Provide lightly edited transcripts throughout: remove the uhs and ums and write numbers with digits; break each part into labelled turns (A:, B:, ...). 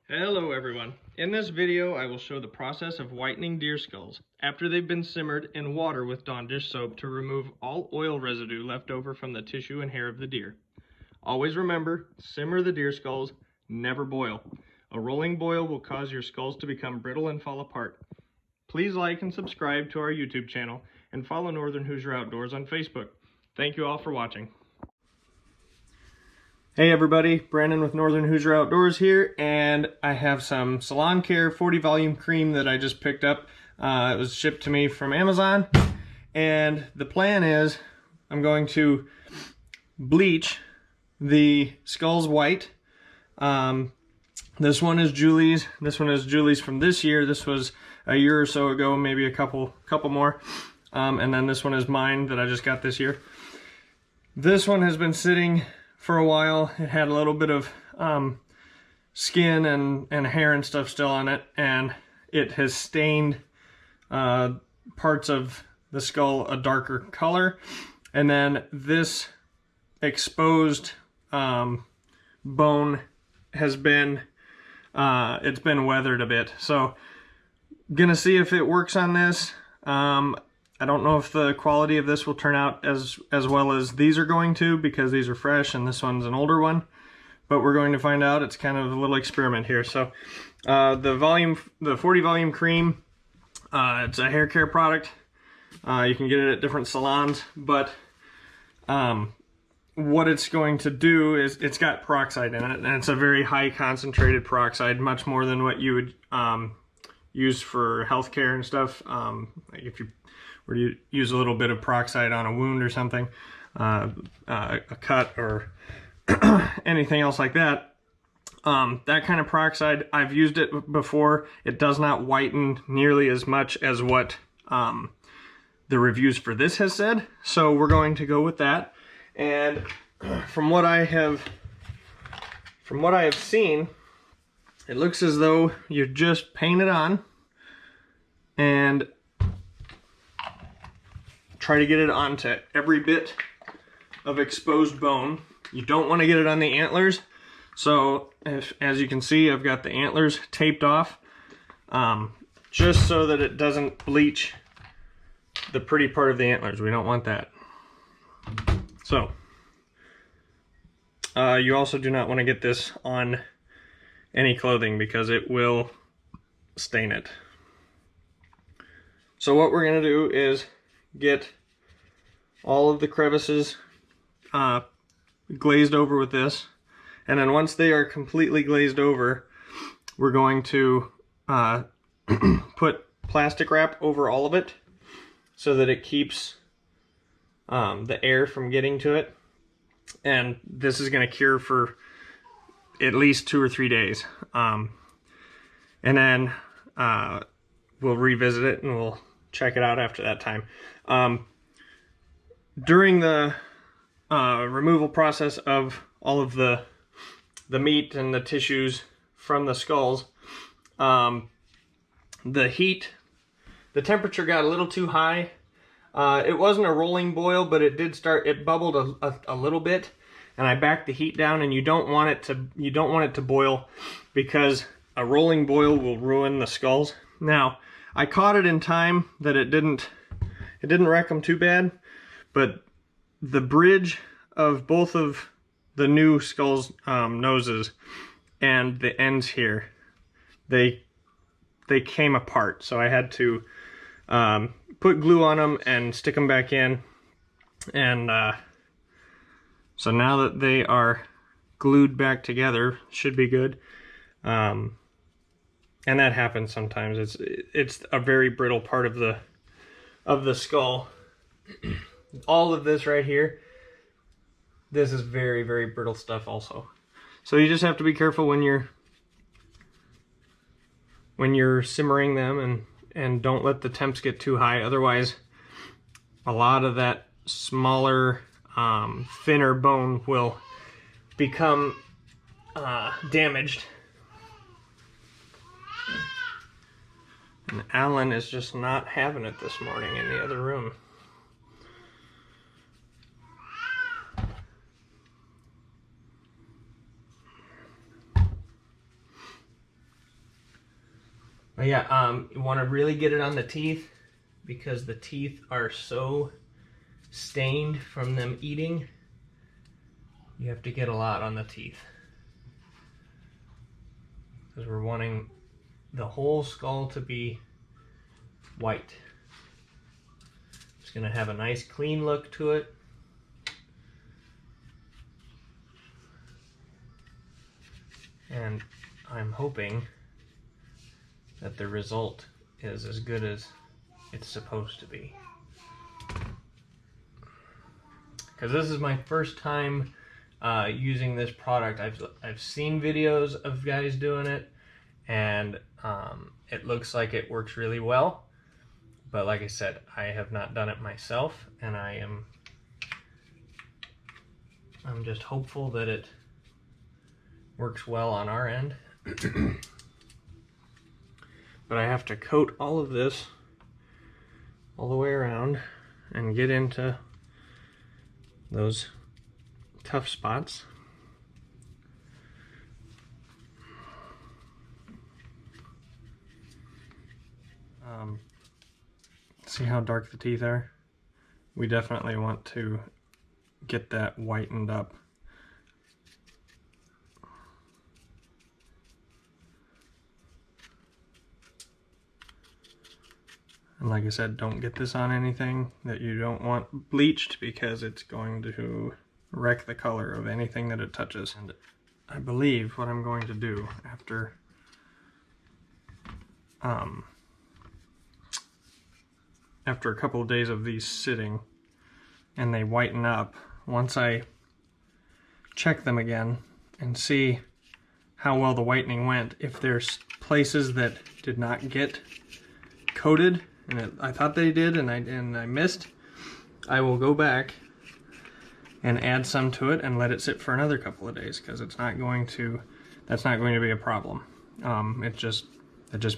A: Hello everyone. In this video I will show the process of whitening deer skulls after they've been simmered in water with Dawn dish soap to remove all oil residue left over from the tissue and hair of the deer. Always remember, simmer the deer skulls, never boil. A rolling boil will cause your skulls to become brittle and fall apart. Please like and subscribe to our YouTube channel and follow Northern Hoosier Outdoors on Facebook. Thank you all for watching. Hey everybody, Brandon with Northern Hoosier Outdoors here, and I have some Salon Care 40 volume cream that I just picked up. It was shipped to me from Amazon, and the plan is I'm going to bleach the skulls white. This one is Julie's. This one is Julie's from this year. This was a year or so ago, maybe a couple more. And then this one is mine that I just got this year. This one has been sitting for a while. It had a little bit of skin and hair and stuff still on it, and it has stained parts of the skull a darker color. And then this exposed bone has been it's been weathered a bit. So gonna see if it works on this. I don't know if the quality of this will turn out as well as these are going to, because these are fresh and this one's an older one, but we're going to find out. It's kind of a little experiment here. So the 40 volume cream, it's a hair care product. You can get it at different salons, but what it's going to do is it's got peroxide in it, and it's a very high concentrated peroxide, much more than what you would use for healthcare and stuff. Like if you were to use a little bit of peroxide on a wound or something, a cut or anything else like that. That kind of peroxide, I've used it before. It does not whiten nearly as much as what the reviews for this has said. So we're going to go with that. And from what I have seen, it looks as though you just paint it on and try to get it onto every bit of exposed bone. You don't want to get it on the antlers. So as you can see, I've got the antlers taped off, just so that it doesn't bleach the pretty part of the antlers. We don't want that. So you also do not want to get this on any clothing, because it will stain it. So what we're going to do is get all of the crevices glazed over with this, and then once they are completely glazed over, we're going to put plastic wrap over all of it so that it keeps the air from getting to it. And this is going to cure for at least 2 or 3 days, and then we'll revisit it and we'll check it out after that time. During the removal process of all of the meat and the tissues from the skulls, the temperature got a little too high. It wasn't a rolling boil, but it bubbled a little bit, and I backed the heat down. And you don't want it to boil, because a rolling boil will ruin the skulls. Now, I caught it in time that it didn't wreck them too bad, but the bridge of both of the new skulls' noses and the ends here, they came apart. So I had to put glue on them and stick them back in, and so now that they are glued back together, should be good. And that happens sometimes. It's a very brittle part of the skull. All of this right here, this is very, very brittle stuff also. So you just have to be careful when you're simmering them, and don't let the temps get too high. Otherwise, a lot of that smaller, thinner bone will become damaged. And Alan is just not having it this morning in the other room. But yeah, you want to really get it on the teeth because the teeth are so stained from them eating. You have to get a lot on the teeth because we're wanting the whole skull to be white. It's going to have a nice clean look to it. And I'm hoping that the result is as good as it's supposed to be. Because this is my first time using this product. I've seen videos of guys doing it, and it looks like it works really well. But like I said, I have not done it myself, and I'm just hopeful that it works well on our end. But I have to coat all of this all the way around and get into those tough spots. See how dark the teeth are? We definitely want to get that whitened up. And like I said, don't get this on anything that you don't want bleached because it's going to wreck the color of anything that it touches. And I believe what I'm going to do after a couple of days of these sitting and they whiten up, once I check them again and see how well the whitening went, if there's places that did not get coated and I thought they did and I missed, I will go back and add some to it and let it sit for another couple of days, because that's not going to be a problem. It just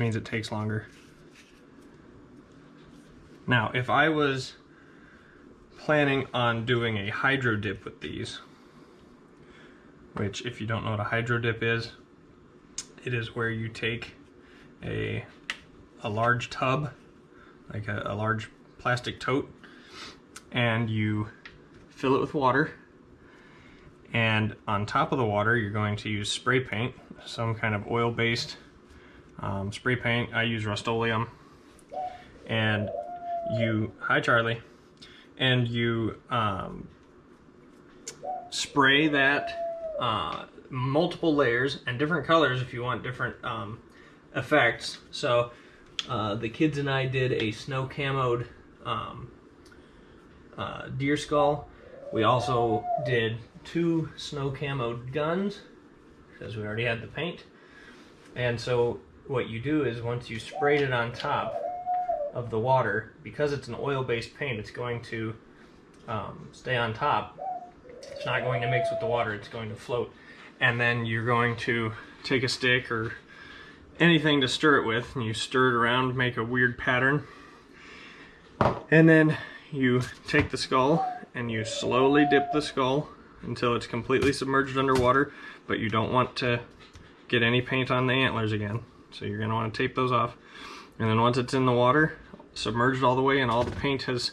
A: means it takes longer. Now, if I was planning on doing a hydro dip with these, which if you don't know what a hydro dip is, it is where you take a large tub, like a large plastic tote, and you fill it with water, and on top of the water you're going to use spray paint, some kind of oil-based spray paint. I use Rust-Oleum, and you, hi Charlie, and you spray that multiple layers and different colors if you want different effects. So the kids and I did a snow camoed deer skull. We also did 2 snow camoed guns because we already had the paint. And so what you do is once you sprayed it on top of the water, because it's an oil-based paint, it's going to stay on top. It's not going to mix with the water, it's going to float. And then you're going to take a stick or anything to stir it with, and you stir it around, make a weird pattern. And then you take the skull and you slowly dip the skull until it's completely submerged underwater, but you don't want to get any paint on the antlers again. So you're going to want to tape those off. And then once it's in the water, submerged all the way and all the paint has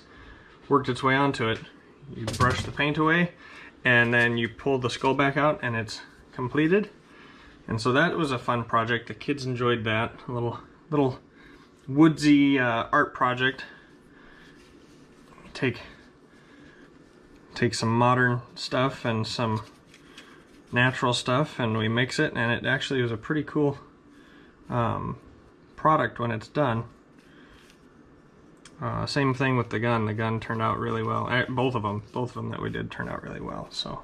A: worked its way onto it, you brush the paint away and then you pull the skull back out and it's completed. And so that was a fun project. The kids enjoyed that. A little woodsy art project. Take some modern stuff and some natural stuff and we mix it, and it actually was a pretty cool product when it's done. Same thing with the gun. The gun turned out really well. Both of them that we did turned out really well. So.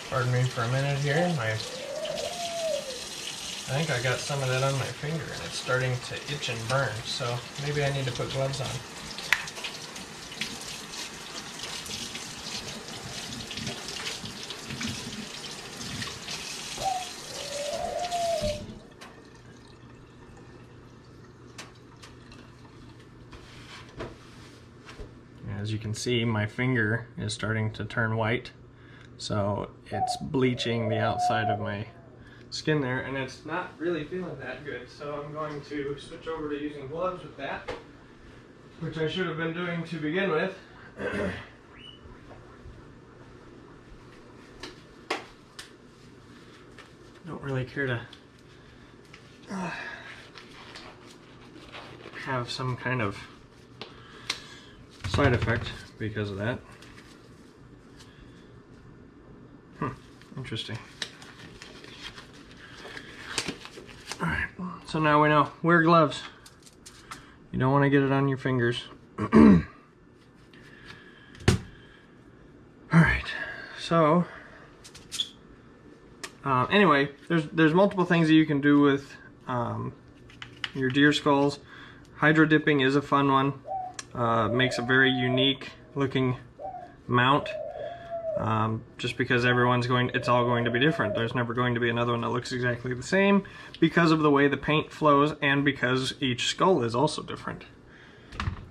A: Pardon me for a minute here. I think I got some of that on my finger and it's starting to itch and burn, so maybe I need to put gloves on. As you can see, my finger is starting to turn white, so it's bleaching the outside of my skin there, and it's not really feeling that good, so I'm going to switch over to using gloves with that, which I should have been doing to begin with. Don't really care to have some kind of side effect because of that. Interesting. Alright, so now we know. Wear gloves. You don't want to get it on your fingers. Alright, so anyway, there's multiple things that you can do with your deer skulls. Hydro dipping is a fun one. Makes a very unique looking mount. Just because it's all going to be different. There's never going to be another one that looks exactly the same because of the way the paint flows and because each skull is also different.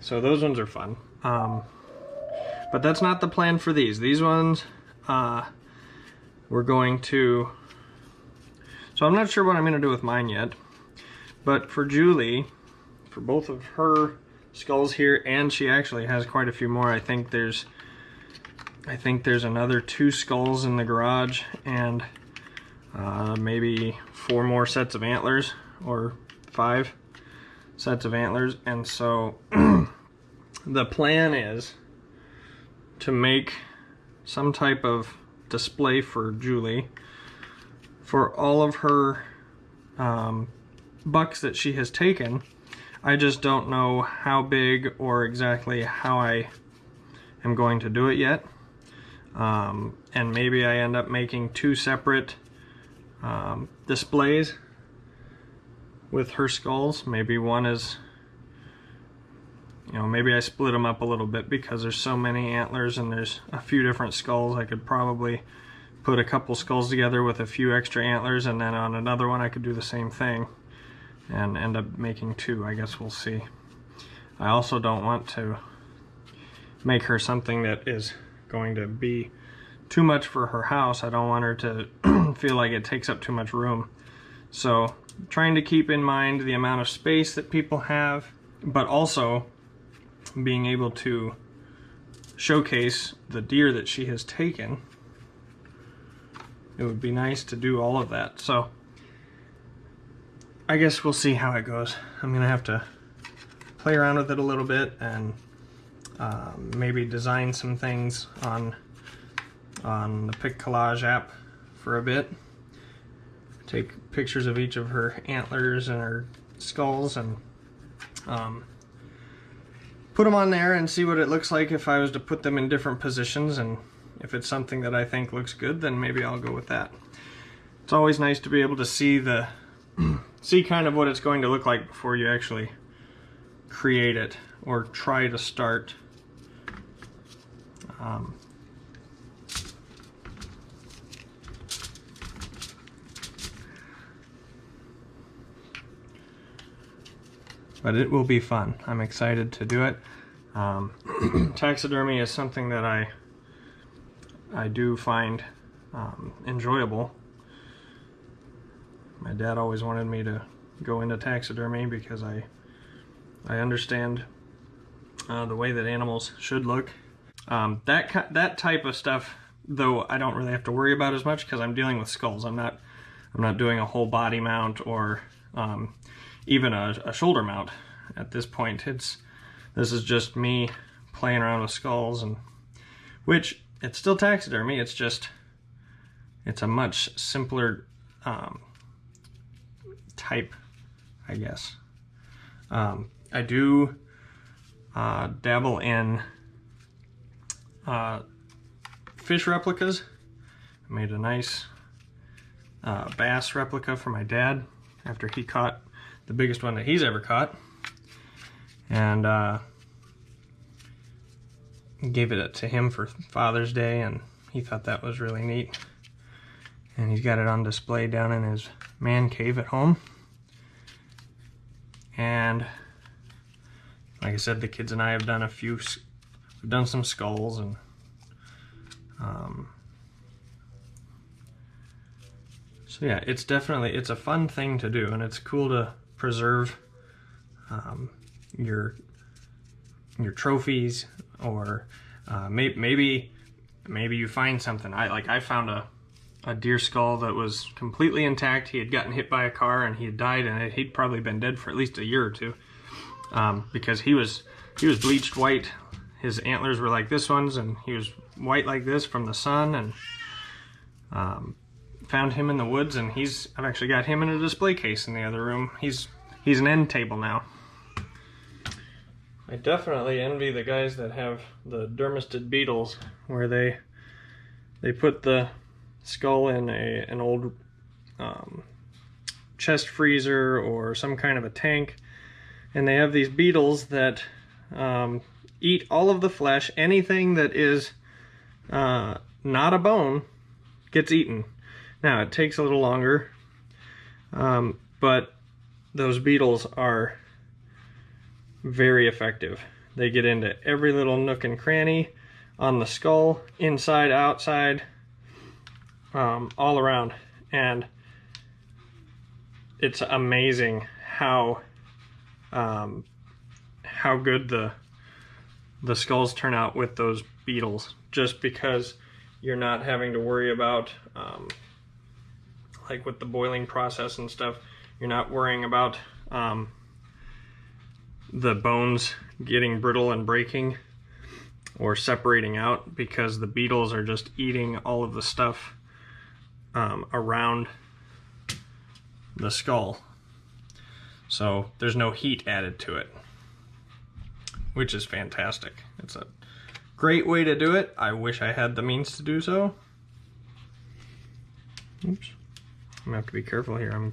A: So those ones are fun. But that's not the plan for these. These ones, we're going to... So I'm not sure what I'm going to do with mine yet. But for Julie, for both of her skulls here, and she actually has quite a few more. I think there's another 2 skulls in the garage, and maybe 4 more sets of antlers, or 5 sets of antlers. And so the plan is to make some type of display for Julie for all of her bucks that she has taken. I just don't know how big or exactly how I am going to do it yet. And maybe I end up making 2 separate displays with her skulls. Maybe one is, maybe I split them up a little bit because there's so many antlers and there's a few different skulls. I could probably put a couple skulls together with a few extra antlers, and then on another one I could do the same thing and end up making 2. I guess we'll see. I also don't want to make her something that is going to be too much for her house. I don't want her to feel like it takes up too much room. So trying to keep in mind the amount of space that people have, but also being able to showcase the deer that she has taken. It would be nice to do all of that. So I guess we'll see how it goes. I'm gonna have to play around with it a little bit and maybe design some things on the Pic Collage app for a bit. Take pictures of each of her antlers and her skulls and put them on there and see what it looks like if I was to put them in different positions, and if it's something that I think looks good, then maybe I'll go with that. It's always nice to be able to see see kind of what it's going to look like before you actually create it or try to start. But it will be fun. I'm excited to do it. Taxidermy is something that I do find enjoyable. My dad always wanted me to go into taxidermy because I understand the way that animals should look. That type of stuff, though, I don't really have to worry about as much because I'm dealing with skulls. I'm not doing a whole body mount or even a shoulder mount at this point. This is just me playing around with skulls, and which it's still taxidermy. It's a much simpler type, I guess. I do dabble in fish replicas. I made a nice bass replica for my dad after he caught the biggest one that he's ever caught, and gave it to him for Father's Day, and he thought that was really neat, and he's got it on display down in his man cave at home. And like I said, the kids and I have done a few we've done some skulls, and so yeah, it's a fun thing to do, and it's cool to preserve your trophies, or maybe you find something. I found a deer skull that was completely intact. He had gotten hit by a car and he had died, and he'd probably been dead for at least a year or two, because he was bleached white. His antlers were like this one's, and he was white like this from the sun. And found him in the woods, and I've actually got him in a display case in the other room. He's an end table now. I definitely envy the guys that have the dermisted beetles, where they put the skull in an old chest freezer or some kind of a tank, and they have these beetles that eat all of the flesh. Anything that is not a bone gets eaten. Now, it takes a little longer, but those beetles are very effective. They get into every little nook and cranny on the skull, inside, outside, all around. And it's amazing how good the skulls turn out with those beetles, just because you're not having to worry about like with the boiling process and stuff, you're not worrying about the bones getting brittle and breaking or separating out, because the beetles are just eating all of the stuff around the skull. So there's no heat added to it, which is fantastic. It's a great way to do it. I wish I had the means to do so. Oops. I'm gonna have to be careful here.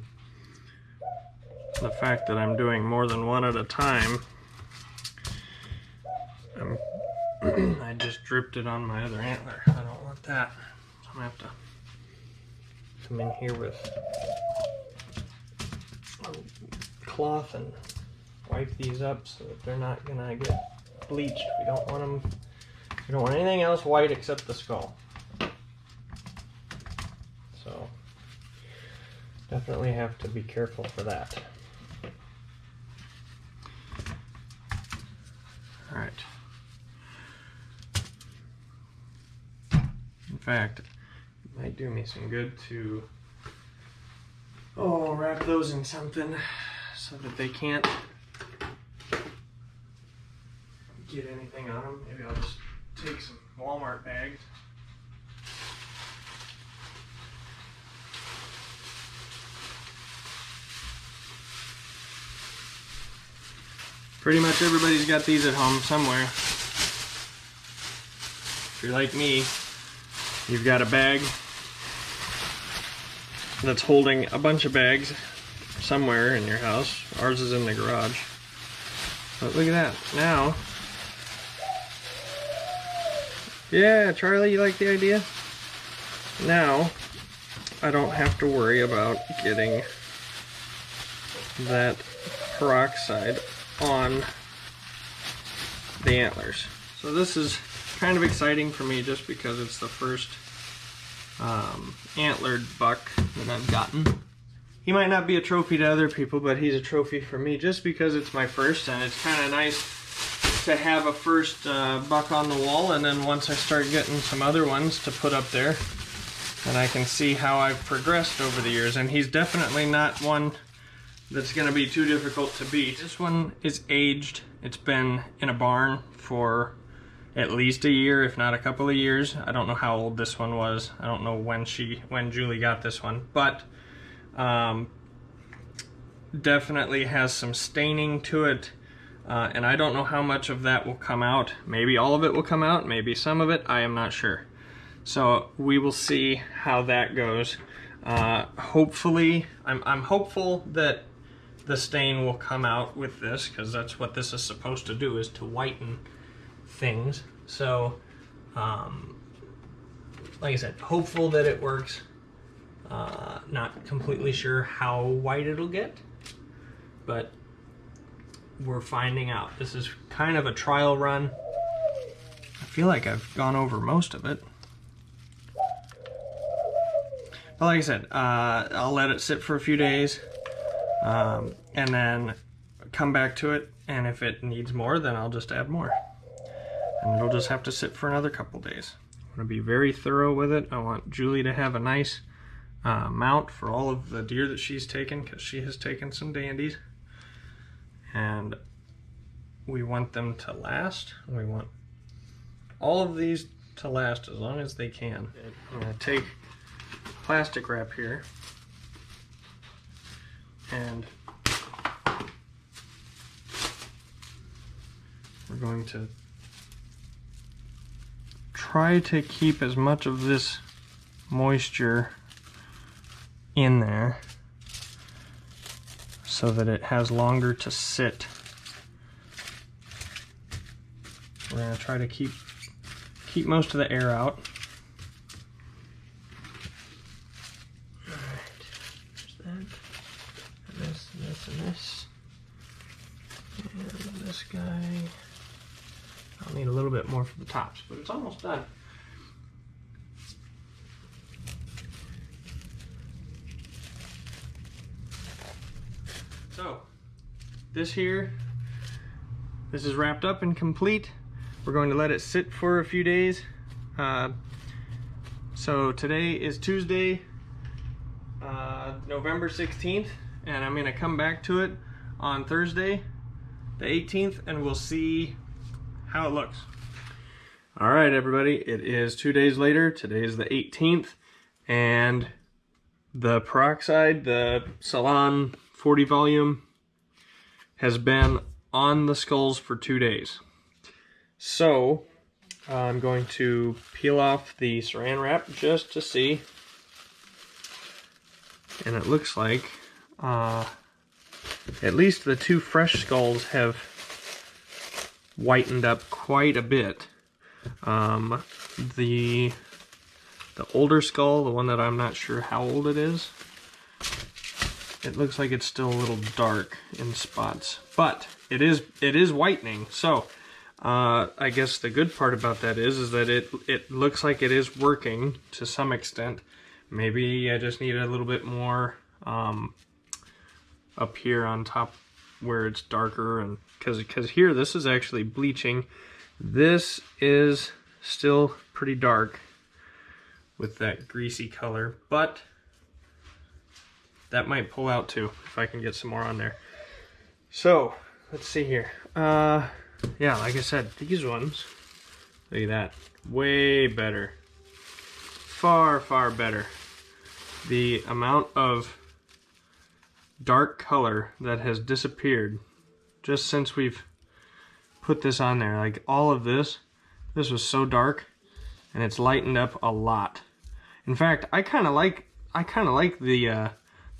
A: The fact that I'm doing more than one at a time, I just dripped it on my other antler. I don't want that. So I'm gonna have to come in here with a cloth and wipe these up so that they're not gonna get bleached. We don't want them. We don't want anything else white except the skull. So definitely have to be careful for that. All right. In fact, it might do me some good to wrap those in something so that they can't get anything on them. Maybe I'll just take some Walmart bags. Pretty much everybody's got these at home somewhere. If you're like me, you've got a bag that's holding a bunch of bags somewhere in your house. Ours is in the garage. But look at that. Now, yeah, Charlie, you like the idea? Now, I don't have to worry about getting that peroxide on the antlers. So this is kind of exciting for me just because it's the first antlered buck that I've gotten. He might not be a trophy to other people, but he's a trophy for me just because it's my first, and it's kind of nice to have a first buck on the wall, and then once I start getting some other ones to put up there, then I can see how I've progressed over the years. And he's definitely not one that's going to be too difficult to beat. This one is aged. It's been in a barn for at least a year, if not a couple of years. I don't know how old this one was. I don't know when Julie got this one, but definitely has some staining to it, and I don't know how much of that will come out. Maybe all of it will come out, maybe some of it, I am not sure. So we will see how that goes. Hopefully, I'm hopeful that the stain will come out with this, because that's what this is supposed to do, is to whiten things. So like I said, hopeful that it works. Not completely sure how white it'll get, but we're finding out. This is kind of a trial run. feel like I've gone over most of it. But like I said, I'll let it sit for a few days and then come back to it, and if it needs more, then I'll just add more. And it'll just have to sit for another couple days. I'm going to be very thorough with it. I want Julie to have a nice mount for all of the deer that she's taken, because she has taken some dandies. And we want them to last. We want all of these to last as long as they can. I'm going to take plastic wrap here and we're going to try to keep as much of this moisture in there so that it has longer to sit. We're going to try to keep most of the air out. Alright, there's that. And this, and this, and this. And this guy. I'll need a little bit more for the tops, but it's almost done. So, this is wrapped up and complete. We're going to let it sit for a few days. So today is Tuesday, November 16th, and I'm going to come back to it on Thursday, the 18th, and we'll see how it looks. All right, everybody, it is 2 days later. Today is the 18th, and the peroxide, the Salon 40 volume, has been on the skulls for 2 days. So I'm going to peel off the saran wrap just to see, and it looks like at least the 2 fresh skulls have whitened up quite a bit. The older skull, the one that I'm not sure how old it is, it looks like it's still a little dark in spots, but it is whitening. So I guess the good part about that is that it looks like it is working to some extent. Maybe I just need a little bit more up here on top where it's darker, and because here this is actually bleaching. This is still pretty dark with that greasy color, but that might pull out too if I can get some more on there. So let's see here. Yeah, like I said, these ones, look at that, way better, far better. The amount of dark color that has disappeared just since we've put this on there. Like all of this was so dark, and it's lightened up a lot. In fact, I kind of like the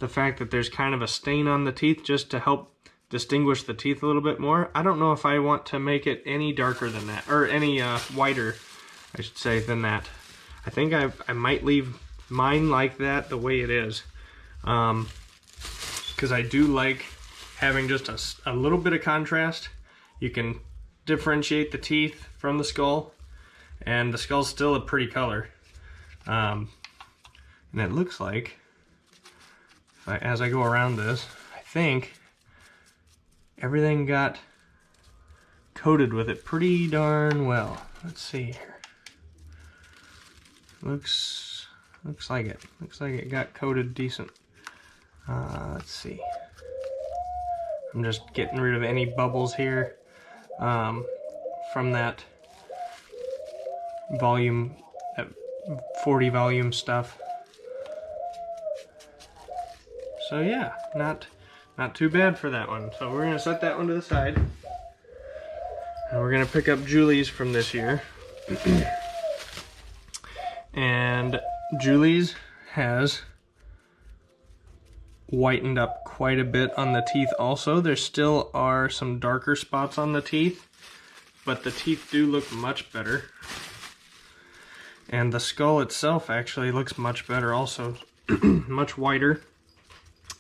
A: fact that there's kind of a stain on the teeth just to help distinguish the teeth a little bit more. I don't know if I want to make it any darker than that, or any whiter, I should say, than that. I think I might leave mine like that the way it is, because I do like having just a little bit of contrast. You can differentiate the teeth from the skull, and the skull's still a pretty color. And it looks like, as I go around this, I think everything got coated with it pretty darn well. Let's see here. Looks like it. Looks like it got coated decent. Let's see. I'm just getting rid of any bubbles here from that volume, that 40 volume stuff. So yeah, not too bad for that one. So we're gonna set that one to the side, and we're gonna pick up Julie's from this year. And Julie's has whitened up quite a bit on the teeth also. There still are some darker spots on the teeth, but the teeth do look much better. And the skull itself actually looks much better also, much whiter.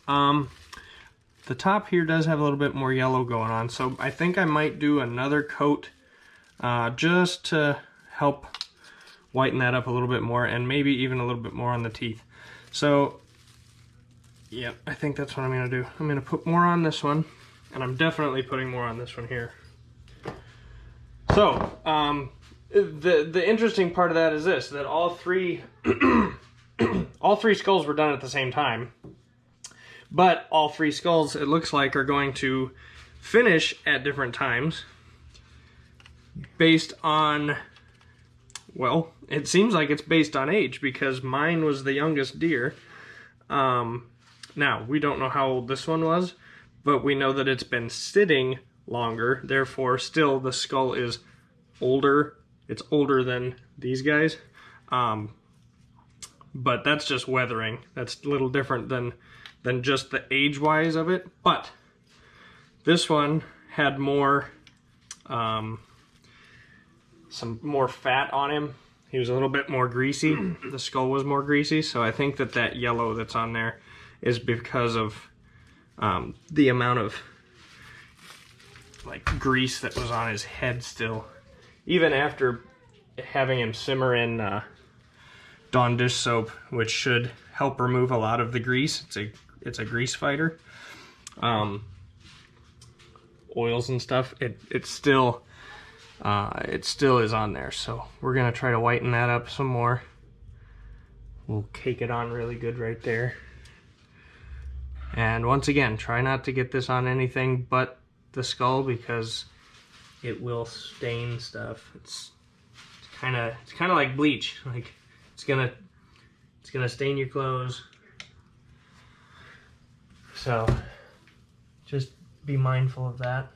A: The top here does have a little bit more yellow going on, so I think I might do another coat just to help whiten that up a little bit more, and maybe even a little bit more on the teeth. So yeah, I think that's what I'm gonna do. I'm gonna put more on this one, and I'm definitely putting more on this one here. So the interesting part of that is this, that all three all three skulls were done at the same time, but all three skulls, it looks like, are going to finish at different times based on, well, it seems like it's based on age, because mine was the youngest deer. Now, we don't know how old this one was, but we know that it's been sitting longer, therefore still the skull is older. It's older than these guys. But that's just weathering. That's a little different than just the age-wise of it. But this one had more, some more fat on him. He was a little bit more greasy. The skull was more greasy, so I think that that yellow that's on there is because of the amount of like grease that was on his head still. Even after having him simmer in Dawn dish soap, which should help remove a lot of the grease. It's a grease fighter. Oils and stuff. It still is on there. So we're gonna try to whiten that up some more. We'll cake it on really good right there. And once again, try not to get this on anything but the skull, because it will stain stuff. It's kind of like bleach. Like it's gonna stain your clothes. So just be mindful of that.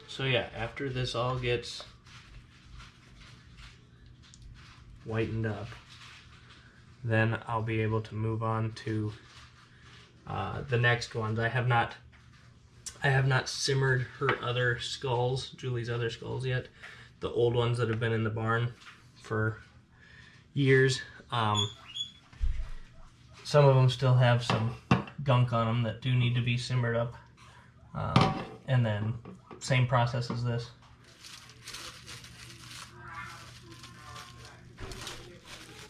A: So yeah, after this all gets whitened up, then I'll be able to move on to the next ones. I have not simmered her other skulls, Julie's other skulls yet. The old ones that have been in the barn for years. Some of them still have some gunk on them that do need to be simmered up. And then same process as this.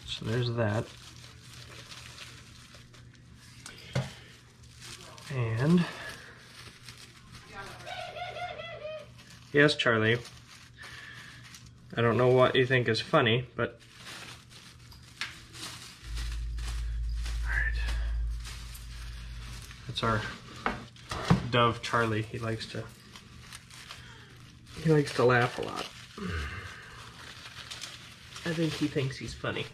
A: So there's that. And yes, Charlie, I don't know what you think is funny, but alright. That's our dove Charlie. He likes to laugh a lot. I think he thinks he's funny.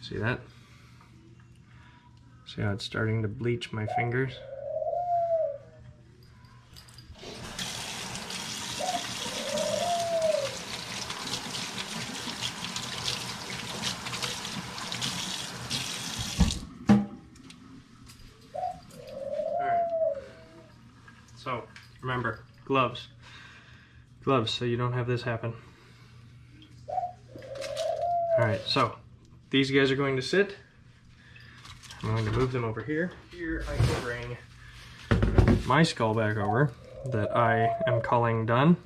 A: See that? See how it's starting to bleach my fingers? So, remember, gloves. Gloves, so you don't have this happen. Alright, so, these guys are going to sit. I'm going to move them over here. Here I can bring my skull back over that I am calling done.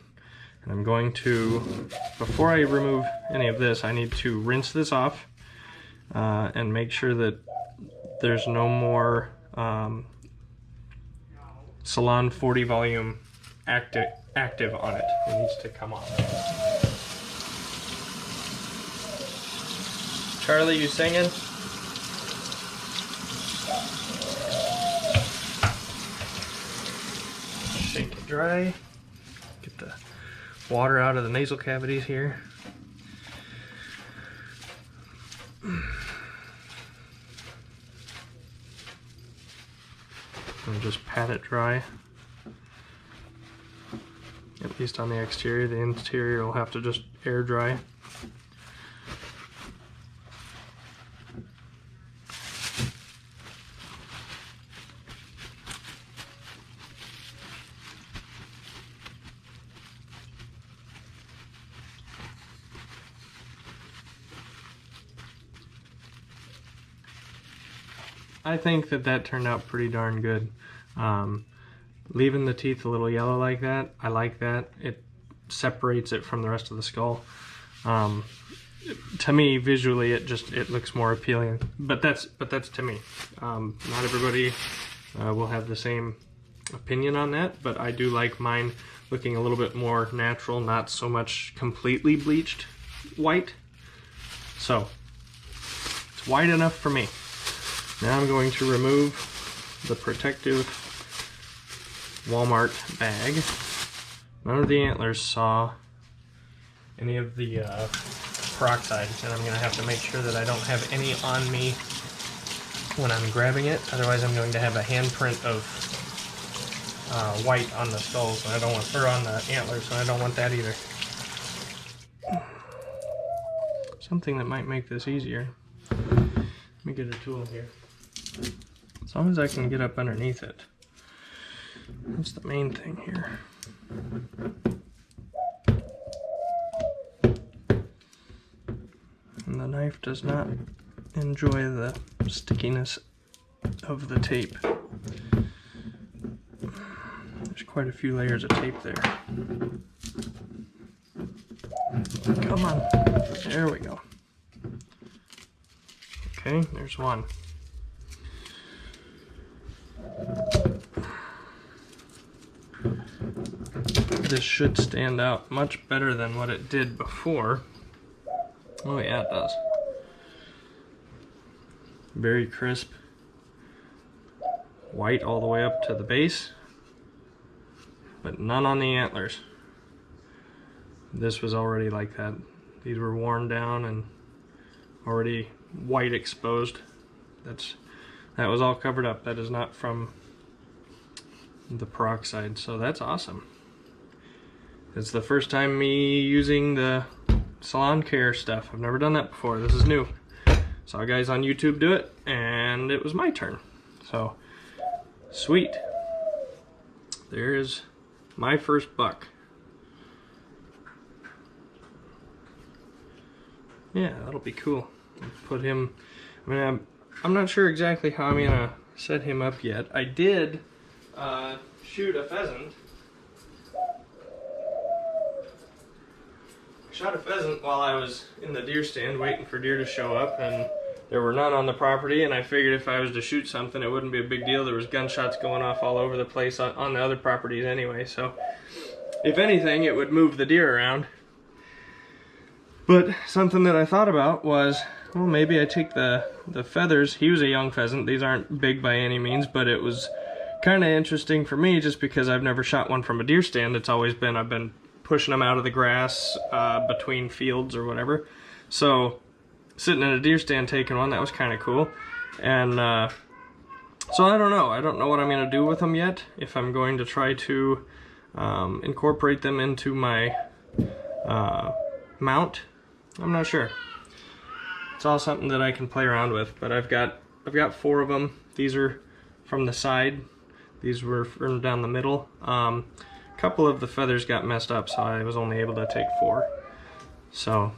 A: And I'm going to, before I remove any of this, I need to rinse this off and make sure that there's no more Salon 40 volume active on it. It needs to come off. Charlie, you singing? Shake it dry. Get the water out of the nasal cavities here. And just pat it dry. At least on the exterior. The interior will have to just air dry. I think that turned out pretty darn good. leaving the teeth a little yellow like that, I like that. It separates it from the rest of the skull. To me, visually, it looks more appealing. But that's to me. Not everybody will have the same opinion on that, but I do like mine looking a little bit more natural, not so much completely bleached white. So it's white enough for me. Now I'm going to remove the protective Walmart bag. None of the antlers saw any of the peroxide, and I'm going to have to make sure that I don't have any on me when I'm grabbing it. Otherwise, I'm going to have a handprint of white on the skulls, and I don't want, or on the antlers, and I don't want that either. Something that might make this easier. Let me get a tool here. As long as I can get up underneath it. That's the main thing here. And the knife does not enjoy the stickiness of the tape. There's quite a few layers of tape there. Come on. There we go. Okay, there's one. This should stand out much better than what it did before. Oh yeah, it does. Very crisp. White all the way up to the base, but none on the antlers. This was already like that. These were worn down and already white exposed. That was all covered up. That is not from the peroxide, so that's awesome. It's the first time me using the Salon Care stuff. I've never done that before. This is new. Saw guys on YouTube do it, and it was my turn. So, sweet. There's my first buck. Yeah, that'll be cool. Put him, I mean, I'm not sure exactly how I'm gonna set him up yet. I did shoot a pheasant. Shot a pheasant while I was in the deer stand waiting for deer to show up, and there were none on the property, and I figured if I was to shoot something it wouldn't be a big deal. There was gunshots going off all over the place on the other properties anyway, so if anything it would move the deer around. But something that I thought about was, well, maybe I take the feathers. He was a young pheasant. These aren't big by any means, but it was kind of interesting for me just because I've never shot one from a deer stand. It's always been, I've been pushing them out of the grass between fields or whatever. So sitting in a deer stand taking one, that was kind of cool. And so I don't know what I'm going to do with them yet. If I'm going to try to incorporate them into my mount, I'm not sure. It's all something that I can play around with, but I've got 4 of them. These are from the side. These were from down the middle. A couple of the feathers got messed up, so I was only able to take 4. So,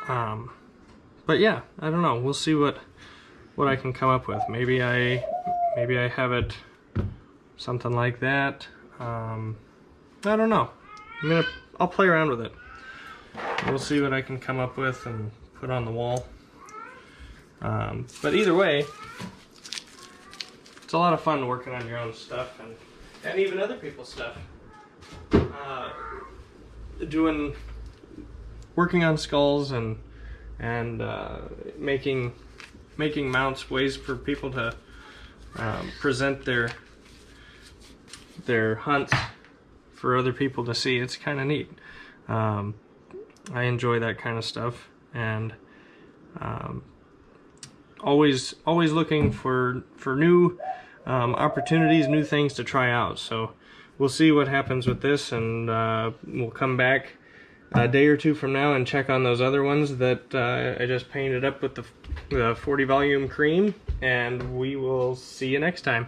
A: but yeah, I don't know. We'll see what I can come up with. Maybe I have it something like that. I don't know. I'll play around with it. We'll see what I can come up with and put on the wall. But either way, it's a lot of fun working on your own stuff and even other people's stuff. Working on skulls and making mounts, ways for people to present their hunts for other people to see. It's kind of neat. I enjoy that kind of stuff, and always looking for new opportunities, new things to try out. So we'll see what happens with this, and we'll come back a day or 2 from now and check on those other ones that I just painted up with the 40 volume cream, and we will see you next time.